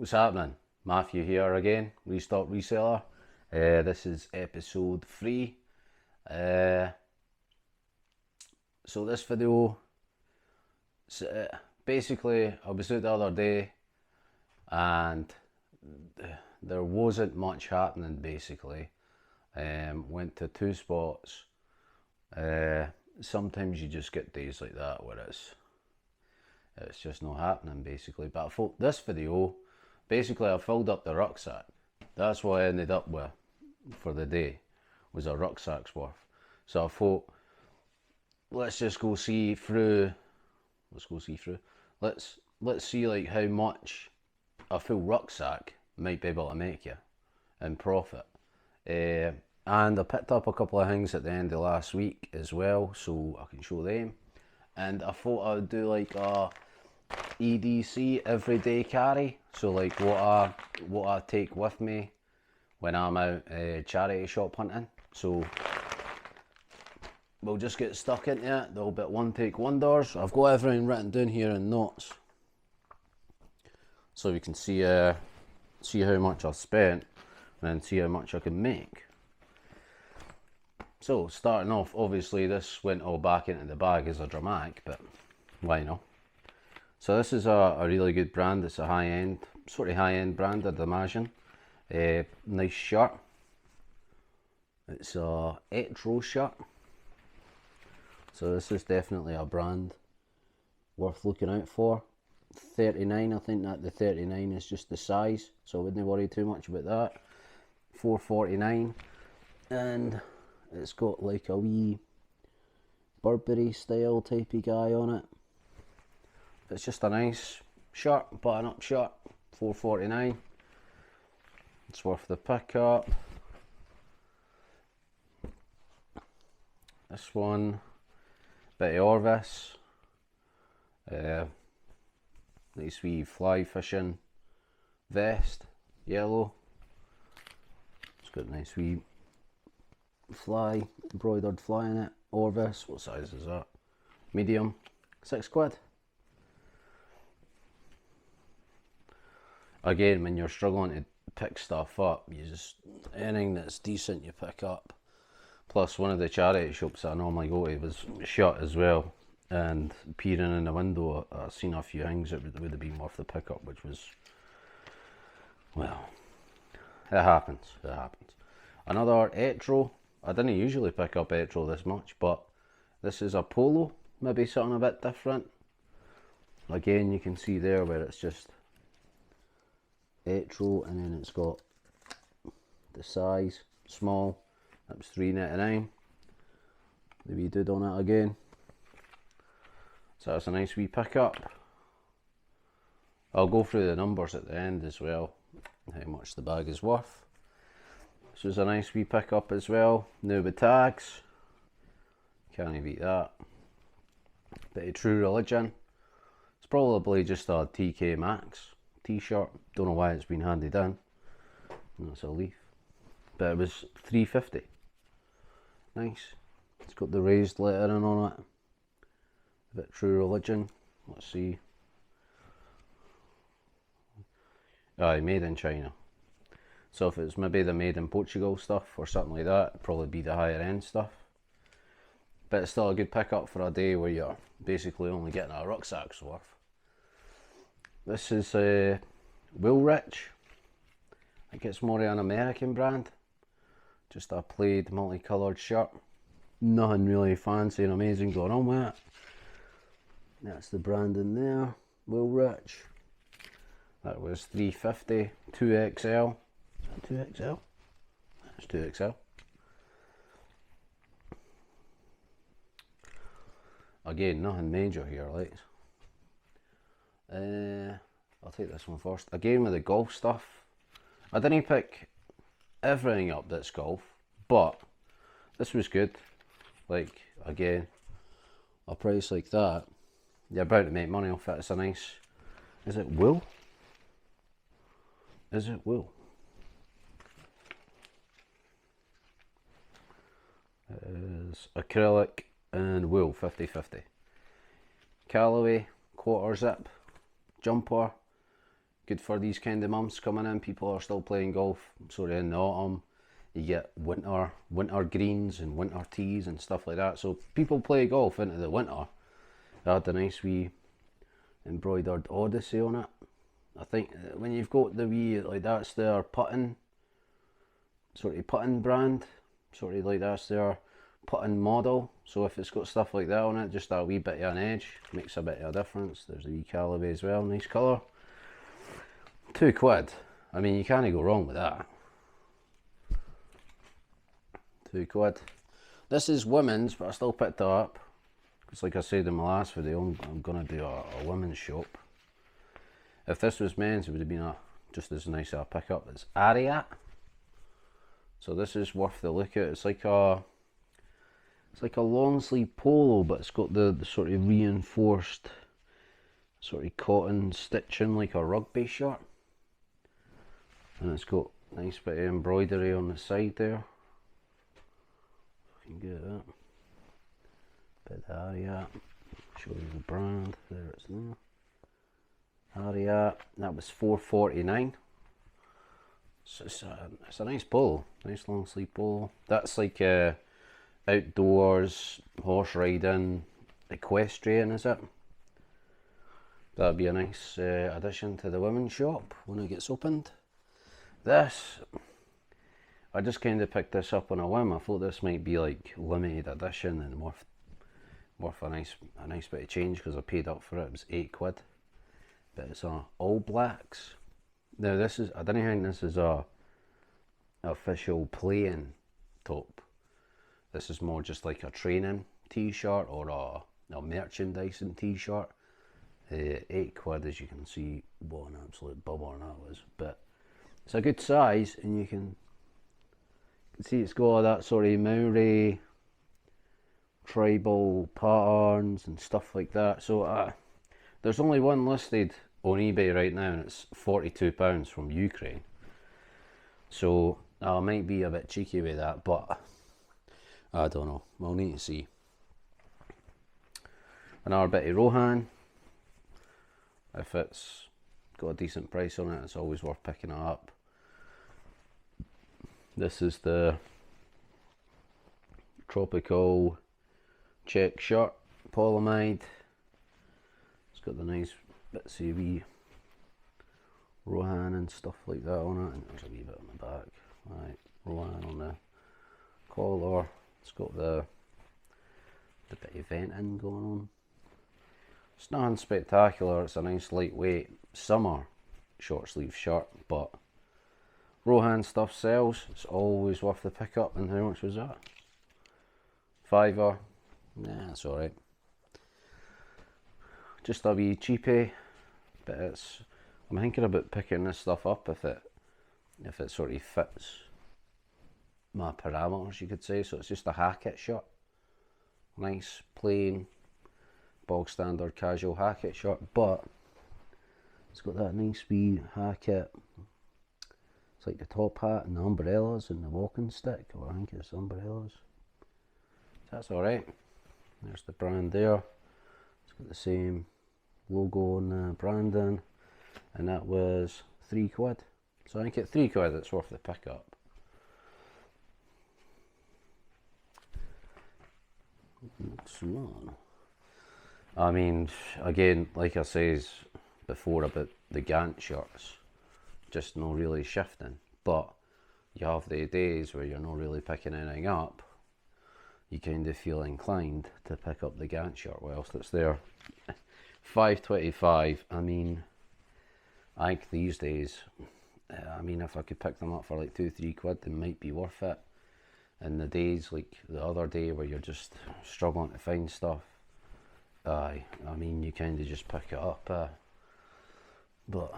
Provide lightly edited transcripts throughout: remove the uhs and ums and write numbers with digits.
What's happening? Matthew here again, Restocked Reseller. This is episode 3. So this video, basically I was out the other day and there wasn't much happening basically. Went to 2 spots. Sometimes you just get days like that where it's just not happening basically. But I thought this video, basically I filled up the rucksack. That's what I ended up with for the day, was a rucksack's worth. So I thought, let's go see through let's see like how much a full rucksack might be able to make you in profit. And I picked up a couple of things at the end of last week as well, so I can show them. And I thought I would do like a EDC, everyday carry, so like what I take with me when I'm out charity shop hunting. So we'll just get stuck into it. Little bit one take wonders. I've got everything written down here in notes, so you can see how much I've spent and then see how much I can make. So starting off, obviously this went all back into the bag as a dramatic, but why not? So this is a really good brand. It's a sort of high-end brand, I'd imagine. Nice shirt. It's a Etro shirt. So this is definitely a brand worth looking out for. 39, I think that the 39 is just the size, so I wouldn't worry too much about that. 4.49, and it's got like a wee Burberry style typey guy on it. It's just a nice shirt, button up shirt, 4.49. It's worth the pickup. This one, bit of Orvis. Nice wee fly fishing vest, yellow. It's got a nice wee fly, embroidered fly in it. Orvis, what size is that? Medium, £6. Again, when you're struggling to pick stuff up, you just, anything that's decent you pick up. Plus one of the charity shops that I normally go to was shut as well, and peering in the window I seen a few things that would have been worth the pickup, which was, well, it happens. Another Etro. I didn't usually pick up Etro this much, but this is a polo, maybe something a bit different. Again, you can see there where it's just Etro, and then it's got the size small. That was £3.99. The wee dude on it again. So that's a nice wee pickup. I'll go through the numbers at the end as well, how much the bag is worth. This is a nice wee pickup as well. New with tags. Can't beat that. Bit of True Religion. It's probably just a TK Maxx t-shirt. Don't know why it's been handed in. That's a leaf. But it was £3.50. Nice. It's got the raised lettering on it. A bit True Religion. Let's see. Aye, made in China. So if it's maybe the made in Portugal stuff or something like that, it'd probably be the higher end stuff. But it's still a good pickup for a day where you're basically only getting a rucksack's worth. This is Woolrich. I think it's more of an American brand. Just a plaid multicoloured shirt. Nothing really fancy and amazing going on with it. That's the brand in there, Woolrich. That was £3.50, 2XL. Is that 2XL? That's 2XL. Again, nothing major here, like. I'll take this one first. Again with the golf stuff. I didn't pick everything up that's golf, but this was good. Like, again, a price like that, you're about to make money off it. It's a nice, is it wool? Is it wool? It is acrylic and wool, 50-50. Callaway quarter zip jumper, good for these kind of months coming in. People are still playing golf sort of in the autumn. You get winter greens and winter tees and stuff like that. So people play golf into the winter. I had a nice wee embroidered Odyssey on it. I think when you've got the wee, like that's their putting, sort of putting brand, sort of like that's their putting model. So if it's got stuff like that on it, just that wee bit of an edge makes a bit of a difference. There's a wee Callaway as well, nice colour. £2. I mean, you can't go wrong with that. £2. This is women's, but I still picked it up because, like I said in my last video, I'm gonna do a women's shop. If this was men's, it would have been just as nice a pickup. It's Ariat. So this is worth the look at. It's like a long sleeve polo, but it's got the sort of reinforced sort of cotton stitching like a rugby shirt, and it's got a nice bit of embroidery on the side there. You can get that. Bit of Ariat. Show you the brand. There it's there. Ariat. That was $4.49. So it's a nice polo. Nice long sleeve polo. That's like outdoors, horse riding, equestrian, is it? That'd be a nice addition to the women's shop when it gets opened. This, I just kind of picked this up on a whim. I thought this might be like limited edition and worth a nice bit of change because I paid up for it. It was £8. But it's All Blacks. Now this is, I don't think this is a official playing top. This is more just like a training t-shirt or a merchandising t-shirt. £8, as you can see. What an absolute bubble that was. But it's a good size, and you can see it's got all that sort of Maori tribal patterns and stuff like that. So there's only one listed on eBay right now, and it's £42 from Ukraine. So I might be a bit cheeky with that, but I don't know. We'll need to see. Another bit of Rohan. If it's got a decent price on it, it's always worth picking it up. This is the tropical check shirt, polyamide. It's got the nice bits of wee Rohan and stuff like that on it, and there's a wee bit on the back. Right, Rohan on the collar. It's got the bit of venting going on. It's nothing spectacular. It's a nice lightweight summer short sleeve shirt, but Rohan stuff sells. It's always worth the pickup. And how much was that? £5. Nah, that's alright. Just a wee cheapie, but I'm thinking about picking this stuff up if it sort of fits my parameters, you could say. So it's just a Hackett shirt. Nice, plain, bog standard casual Hackett shirt, but it's got that nice wee Hackett. It's like the top hat and the umbrellas and the walking stick, or I think it's umbrellas. That's alright. There's the brand there. It's got the same logo on the branding, and that was £3. So I think at £3 it's worth the pickup. I mean, again, like I says before about the Gant shirts, just no really shifting, but you have the days where you're not really picking anything up, you kind of feel inclined to pick up the Gant shirt whilst it's there. $5.25. I mean, I think these days, I mean, if I could pick them up for like £2-3, they might be worth it. In the days like the other day where you're just struggling to find stuff, I mean, you kind of just pick it up. But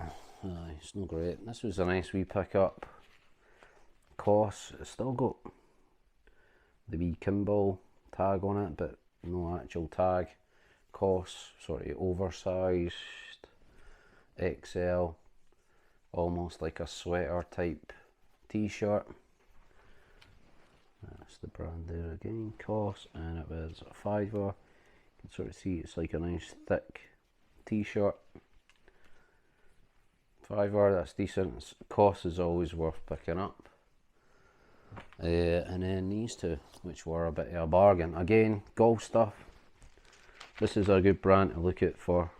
it's not great. This was a nice wee pickup. Cost, it's still got the wee Kimball tag on it, but no actual tag. Cost, sort of oversized, XL, almost like a sweater type t-shirt. That's the brand there again. Cost, and it was a £5. You can sort of see it's like a nice thick t-shirt. £5, that's decent. Cost is always worth picking up. And then these two, which were a bit of a bargain. Again, golf stuff. This is a good brand to look at for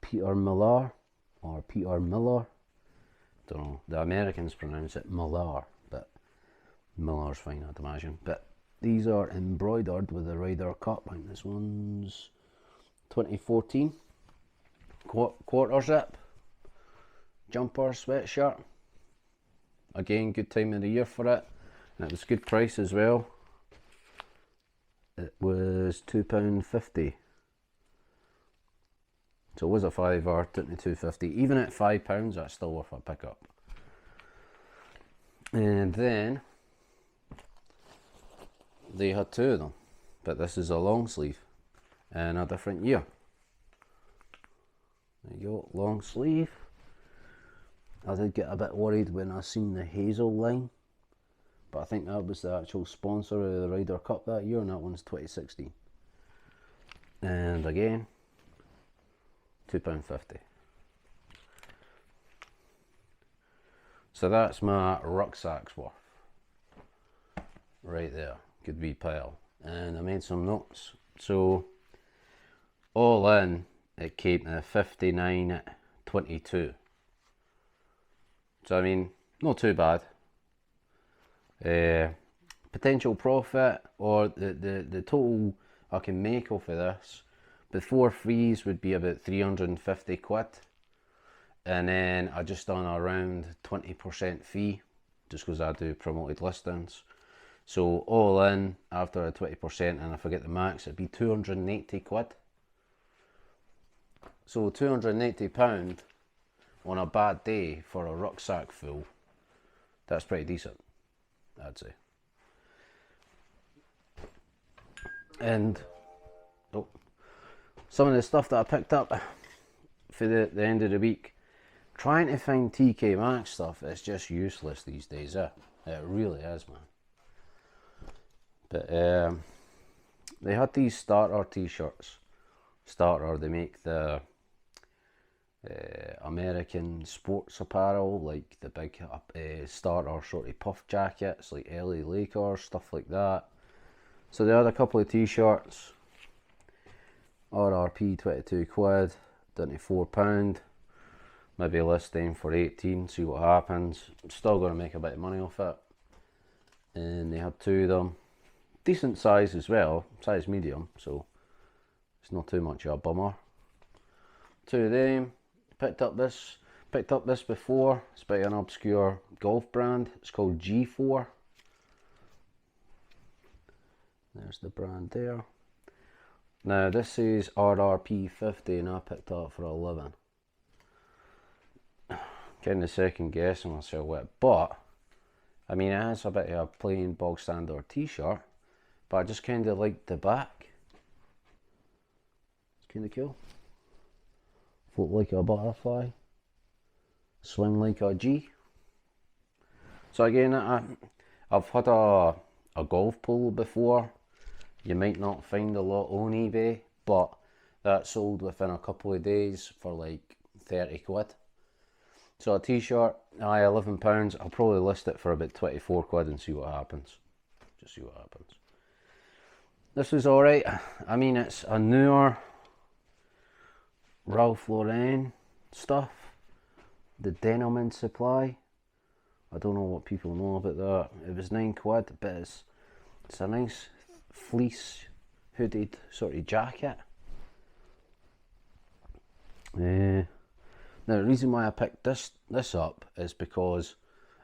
Peter Millar, or Peter Miller. Don't know, the Americans pronounce it Millar, but Millar's fine, I'd imagine. But these are embroidered with a Ryder Cup. I think this one's 2014. Quarter zip jumper sweatshirt. Again, good time of the year for it, and it was good price as well. It was £2.50, so it was a £5, took me £2.50. Even at £5, that's still worth a pickup. And then they had two of them, but this is a long sleeve and a different year. There you go, long sleeve. I did get a bit worried when I seen the Hazel line, but I think that was the actual sponsor of the Ryder Cup that year, and that one's 2016. And again, £2.50. So that's my rucksack's worth. Right there, good wee pile. And I made some notes. So all in, it came to 59.22. So I mean, not too bad. Potential profit, or the total I can make off of this before fees would be about 350 quid, and then I just done around 20% fee just because I do promoted listings. So all in, after a 20%, and if I get the max, it'd be 280 quid. So £280 on a bad day for a rucksack full, that's pretty decent, I'd say. And some of the stuff that I picked up for the end of the week, trying to find TK Maxx stuff is just useless these days. It really is, man. But they had these starter t-shirts. Starter, they make the American sports apparel, like the big starter sort of puff jackets, like LA Lakers, stuff like that. So they had a couple of t-shirts, RRP 22 quid, down to £4. Maybe list them for 18, see what happens. I'm still going to make a bit of money off it. And they had two of them, decent size as well, size medium, so it's not too much of a bummer. Two of them. Picked up this before. It's by an obscure golf brand. It's called G4. There's the brand there. Now this is RRP 50 and I picked it up for 11. Kind of second guessing myself with it, but I mean, it has a bit of a plain bog standard t-shirt, but I just kind of like the back. It's kind of cool. Float like a butterfly, swing like a G. So again, I've had a golf polo before. You might not find a lot on eBay, but that sold within a couple of days for like 30 quid. So a t-shirt, £11, I'll probably list it for about 24 quid and see what happens. Just see what happens. This was alright. I mean, it's a newer Ralph Lauren stuff, the Denim and Supply. I don't know what people know about that. It was 9 quid, but it's a nice fleece hooded sort of jacket. Now the reason why I picked this up is because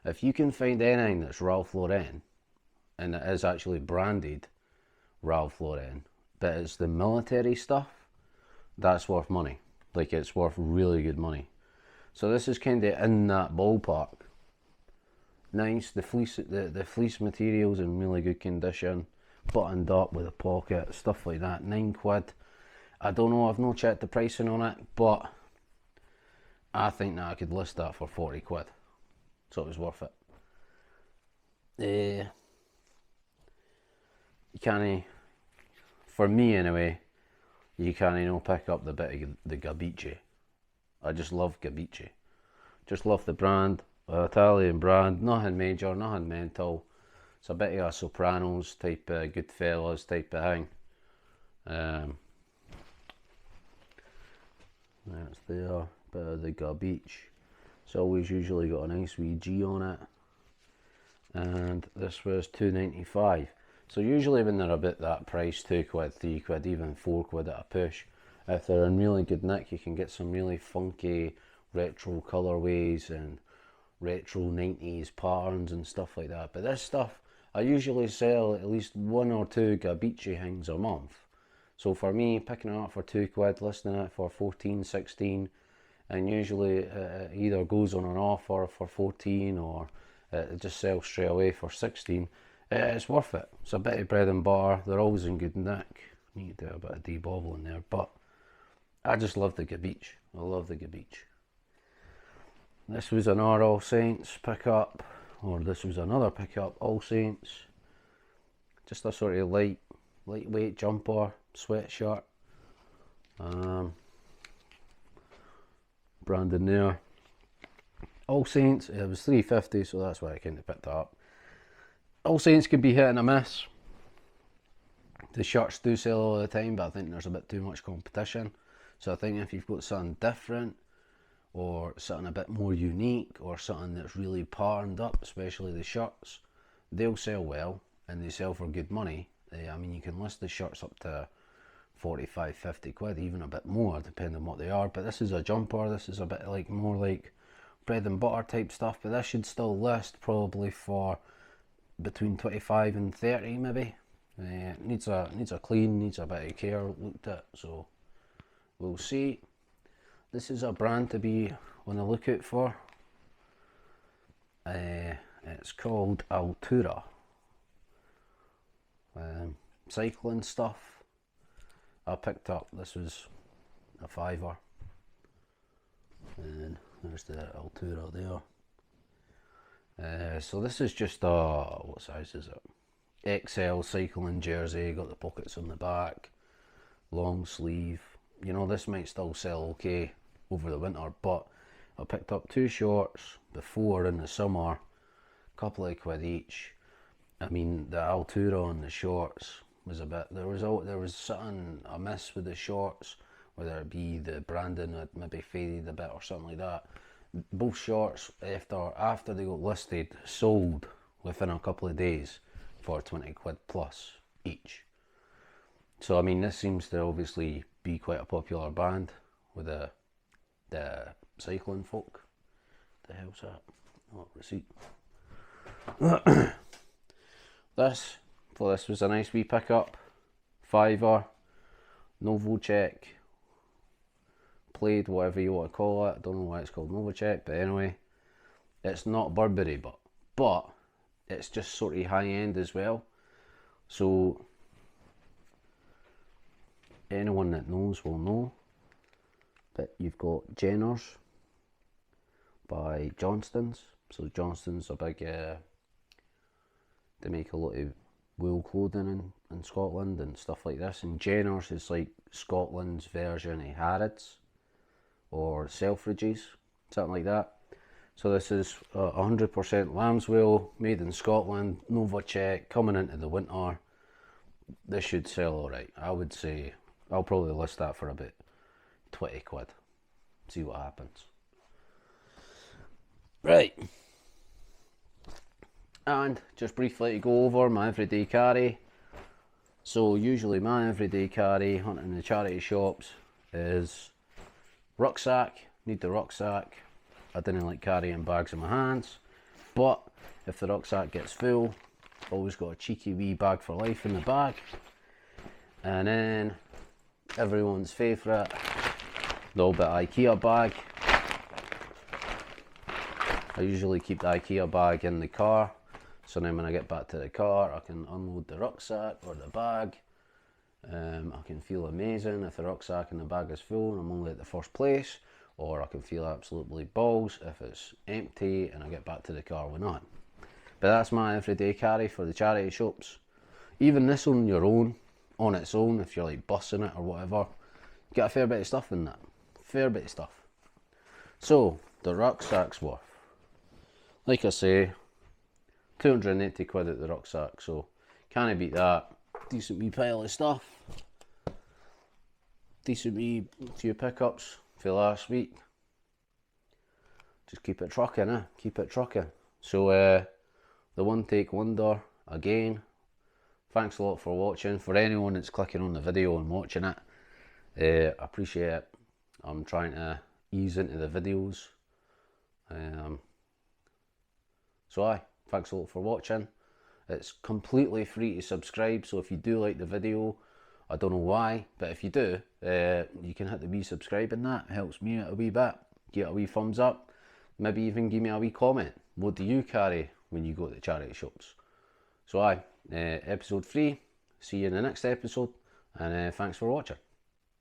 if you can find anything that's Ralph Lauren and it is actually branded Ralph Lauren, but it's the military stuff, that's worth money. Like, it's worth really good money. So this is kind of in that ballpark. Nice, the fleece material's in really good condition, buttoned up with a pocket, stuff like that. 9 quid. I don't know, I've not checked the pricing on it, but I think that I could list that for 40 quid. So it was worth it. You can't, for me anyway, you can't pick up the bit of the Gabiche. I just love Gabici. Just love the brand, Italian brand, nothing major, nothing mental. It's a bit of a Sopranos type of Goodfellas type of thing. That's there, bit of the Gabici. It's always usually got a nice wee G on it. And this was £2.95. So usually when they're about that price, £2, £3, even £4 at a push, if they're in really good nick, you can get some really funky retro colourways and retro 90s patterns and stuff like that. But this stuff, I usually sell at least 1 or 2 Gabici things a month. So for me, picking it up for £2, listing it for 14, 16, and usually it either goes on an offer for 14 or it just sells straight away for 16. It's worth it. It's a bit of bread and butter. They're always in good nick. Need to do a bit of debobbling there, but I just love the Gabici. I love the Gabici. This was another All Saints pickup, or this was another pickup, All Saints. Just a sort of lightweight jumper, sweatshirt. Branding there. All Saints, it was $3.50, so that's why I kind of picked it up. All Saints can be hit and a miss. The shirts do sell all the time, but I think there's a bit too much competition. So I think if you've got something different, or something a bit more unique, or something that's really patterned up, especially the shirts, they'll sell well, and they sell for good money. I mean, you can list the shirts up to 45, 50 quid, even a bit more, depending on what they are. But this is a jumper, this is a bit like more like bread and butter type stuff, but this should still list probably for between 25 and 30 maybe. Needs a clean, needs a bit of care looked at, so we'll see. This is a brand to be on the lookout for. It's called Altura. Cycling stuff. I picked up, this was a £5, and there's the Altura there. So this is just a, what size is it? XL cycling jersey, got the pockets on the back, long sleeve. You know, this might still sell okay over the winter, but I picked up 2 shorts before in the summer, a couple of quid each. I mean, the Altura on the shorts was a bit, there was something amiss with the shorts, whether it be the branding had maybe faded a bit or something like that. Both shorts, after they got listed, sold within a couple of days for 20 quid plus each. So I mean, this seems to obviously be quite a popular band with the cycling folk. The hell's that? Oh, receipt. This was a nice wee pickup. £5, Novacek, Plaid, whatever you want to call it. I don't know why it's called Novacek, but anyway, it's not Burberry, but it's just sort of high end as well. So anyone that knows will know. But you've got Jenners by Johnston's. So Johnston's a big, they make a lot of wool clothing in Scotland and stuff like this. And Jenners is like Scotland's version of Harrods or Selfridges, something like that. So this is 100% lamb's wool, made in Scotland, Novacek, coming into the winter. This should sell alright. I would say I'll probably list that for about 20 quid. See what happens. Right. And just briefly to go over my everyday carry. So usually my everyday carry hunting in the charity shops is rucksack. Need the rucksack. I didn't like carrying bags in my hands, but if the rucksack gets full, always got a cheeky wee bag for life in the bag. And then everyone's favourite, the old bit IKEA bag. I usually keep the IKEA bag in the car, so then when I get back to the car I can unload the rucksack or the bag. I can feel amazing if the rucksack and the bag is full and I'm only at the first place, or I can feel absolutely balls if it's empty and I get back to the car with none. But that's my everyday carry for the charity shops. Even this on your own, on its own, if you're like bussing it or whatever, get a fair bit of stuff in that. Fair bit of stuff. So the rucksack's worth, like I say, 280 quid at the rucksack, so can't beat that. Decent wee pile of stuff. Decent wee few pickups for last week. Just keep it trucking, keep it trucking. So the one take wonder again. Thanks a lot for watching. For anyone that's clicking on the video and watching it, I appreciate it. I'm trying to ease into the videos. So thanks a lot for watching. It's completely free to subscribe, so if you do like the video, I don't know why, but if you do, you can hit the wee subscribe and that helps me out a wee bit. Get a wee thumbs up, maybe even give me a wee comment. What do you carry when you go to the charity shops? So episode 3, see you in the next episode, and thanks for watching.